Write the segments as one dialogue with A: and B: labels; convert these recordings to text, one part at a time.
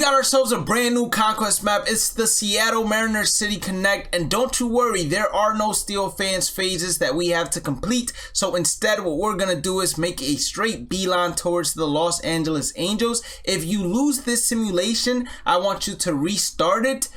A: got ourselves a brand new Conquest map. It's the Seattle Mariners City Connect, and don't you worry, there are no Steel Fans phases that we have to complete. So instead, what we're gonna do is make a straight beeline towards the Los Angeles Angels. If you lose this simulation, I want you to restart it.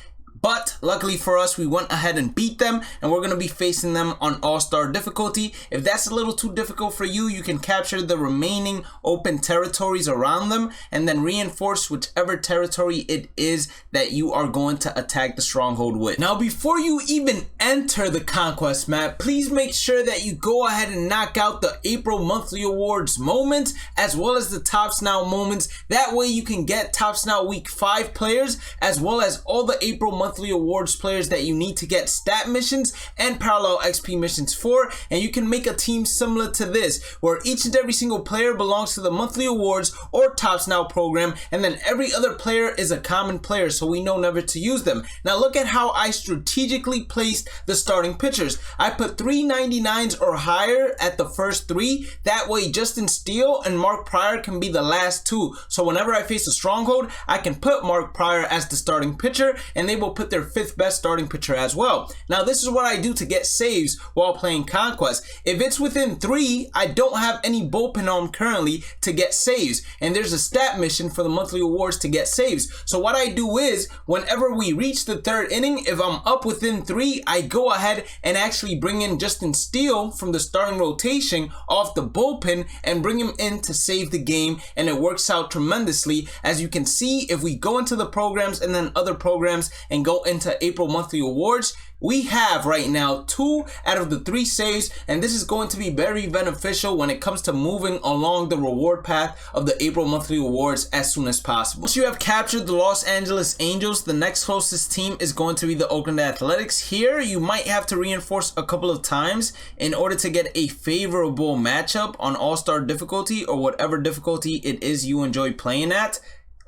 A: But luckily for us, we went ahead and beat them, and we're going to be facing them on all-star difficulty. If that's a little too difficult for you, you can capture the remaining open territories around them and then reinforce whichever territory it is that you are going to attack the stronghold with. Now, before you even enter the Conquest map, please make sure that you go ahead and knock out the April monthly awards moments as well as the Tops Now moments. That way you can get Tops Now Week 5 players as well as all the April monthly awards players that you need to get stat missions and parallel XP missions for, and you can make a team similar to this where each and every single player belongs to the monthly awards or Tops Now program, and then every other player is a common player so we know never to use them. Now look at how I strategically placed the starting pitchers. I put 399s or higher at the first 3, that way Justin Steele and Mark Pryor can be the last 2, so whenever I face a stronghold I can put Mark Pryor as the starting pitcher and they will put their 5th best starting pitcher as well. Now this is what I do to get saves while playing Conquest. If it's within 3, I don't have any bullpen on currently to get saves, and there's a stat mission for the monthly awards to get saves. So what I do is whenever we reach the 3rd inning, if I'm up within 3, I go ahead and actually bring in Justin Steele from the starting rotation off the bullpen and bring him in to save the game, and it works out tremendously. As you can see, if we go into the programs and then other programs and go into April monthly awards, we have right now 2 out of the 3 saves, and this is going to be very beneficial when it comes to moving along the reward path of the April monthly awards as soon as possible. Once you have captured the Los Angeles Angels, the next closest team is going to be the Oakland Athletics. Here you might have to reinforce a couple of times in order to get a favorable matchup on all-star difficulty or whatever difficulty it is you enjoy playing at.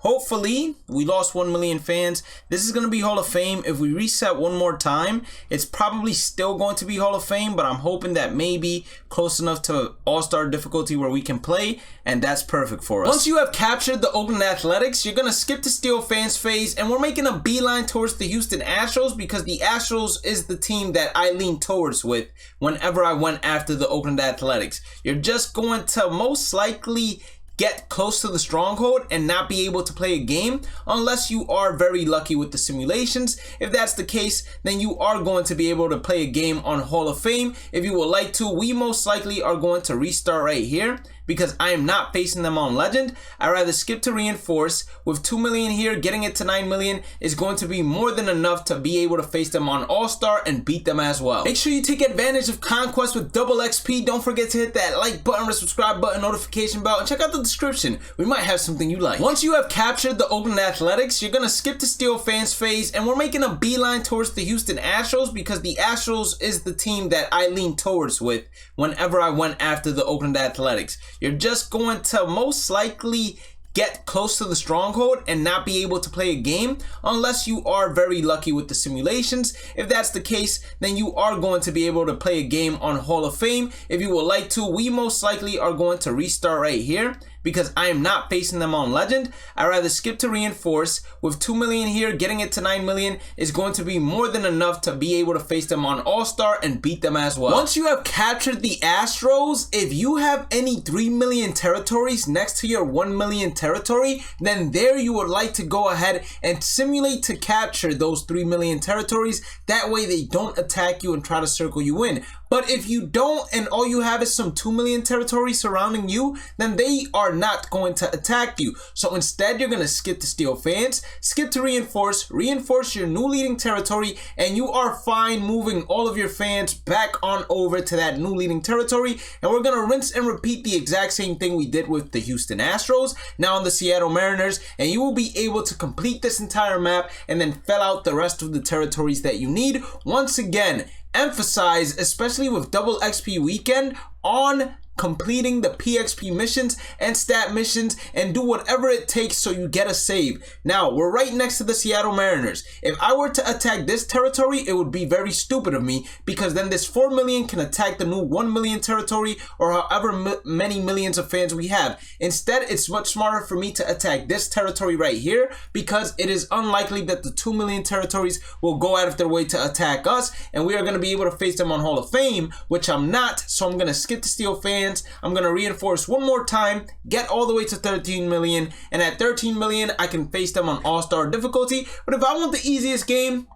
A: Hopefully, we lost 1 million fans. This is going to be Hall of Fame. If we reset one more time, it's probably still going to be Hall of Fame, but I'm hoping that maybe close enough to all-star difficulty where we can play, and that's perfect for us. Once you have captured the Oakland Athletics, you're going to skip the Steel Fans phase, and we're making a beeline towards the Houston Astros because the Astros is the team that I lean towards with whenever I went after the Oakland Athletics. You're just going to most likely get close to the stronghold and not be able to play a game unless you are very lucky with the simulations. If that's the case, then you are going to be able to play a game on Hall of Fame. If you would like to, we most likely are going to restart right here because I am not facing them on Legend. I'd rather skip to reinforce. With 2 million here, getting it to 9 million is going to be more than enough to be able to face them on All-Star and beat them as well. Make sure you take advantage of Conquest with double XP. Don't forget to hit that like button or subscribe button, notification bell, and check out the description. We might have something you like. Once you have captured the Oakland Athletics, you're gonna skip the Steel Fans phase, and we're making a beeline towards the Houston Astros because the Astros is the team that I lean towards with whenever I went after the Oakland Athletics. You're just going to most likely get close to the stronghold and not be able to play a game unless you are very lucky with the simulations. If that's the case, then you are going to be able to play a game on Hall of Fame. If you would like to, we most likely are going to restart right here because I am not facing them on Legend. I'd rather skip to reinforce. With 2 million here, getting it to 9 million is going to be more than enough to be able to face them on All-Star and beat them as well. Once you have captured the Astros, if you have any 3 million territories next to your 1 million territory, then there you would like to go ahead and simulate to capture those 3 million territories. That way they don't attack you and try to circle you in. But if you don't and all you have is some 2 million territories surrounding you, then they are not going to attack you. So instead, you're going to skip the Steel Fans, skip to reinforce your new leading territory, and you are fine moving all of your fans back on over to that new leading territory. And we're going to rinse and repeat the exact same thing we did with the Houston Astros, now on the Seattle Mariners, and you will be able to complete this entire map and then fill out the rest of the territories that you need. Once again, emphasize, especially with double XP weekend, on completing the PXP missions and stat missions and do whatever it takes so you get a save. Now, we're right next to the Seattle Mariners. If I were to attack this territory, it would be very stupid of me, because then this 4 million can attack the new 1 million territory, or however many millions of fans we have. Instead, it's much smarter for me to attack this territory right here, because it is unlikely that the 2 million territories will go out of their way to attack us, and we are going to be able to face them on Hall of Fame, which I'm not. So I'm going to skip the Steel fans. I'm going to reinforce one more time, get all the way to 13 million, and at 13 million I can face them on all-star difficulty. But if I want the easiest game,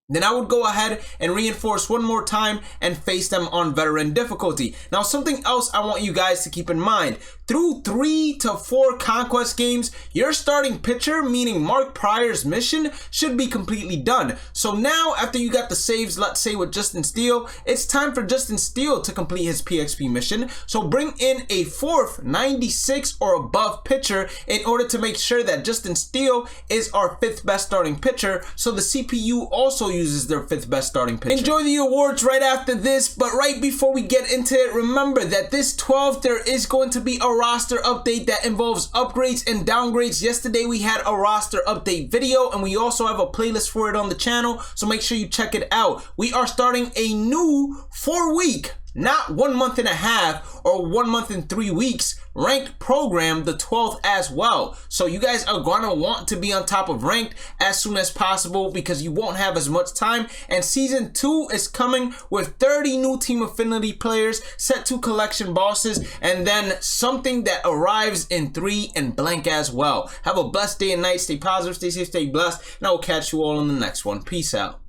A: then I would go ahead and reinforce one more time and face them on veteran difficulty. Now, something else I want you guys to keep in mind: through 3 to 4 Conquest games, your starting pitcher, meaning Mark Pryor's mission, should be completely done. So now, after you got the saves, let's say with Justin Steele, it's time for Justin Steele to complete his PXP mission. So bring in a 4th 96 or above pitcher in order to make sure that Justin Steele is our 5th best starting pitcher, so the CPU also uses their 5th best starting pitcher. Enjoy the awards right after this, but right before we get into it, remember that this 12th there is going to be a roster update that involves upgrades and downgrades. Yesterday we had a roster update video, and we also have a playlist for it on the channel, so make sure you check it out. We are starting a new 4-week, not 1 month and a half or 1 month and 3 weeks, ranked program, the 12th as well. So you guys are gonna want to be on top of ranked as soon as possible, because you won't have as much time. And season 2 is coming with 30 new team affinity players, set 2 collection bosses, and then something that arrives in 3 and blank as well. Have a blessed day and night. Stay positive, stay safe, stay blessed, and I will catch you all in the next one. Peace out.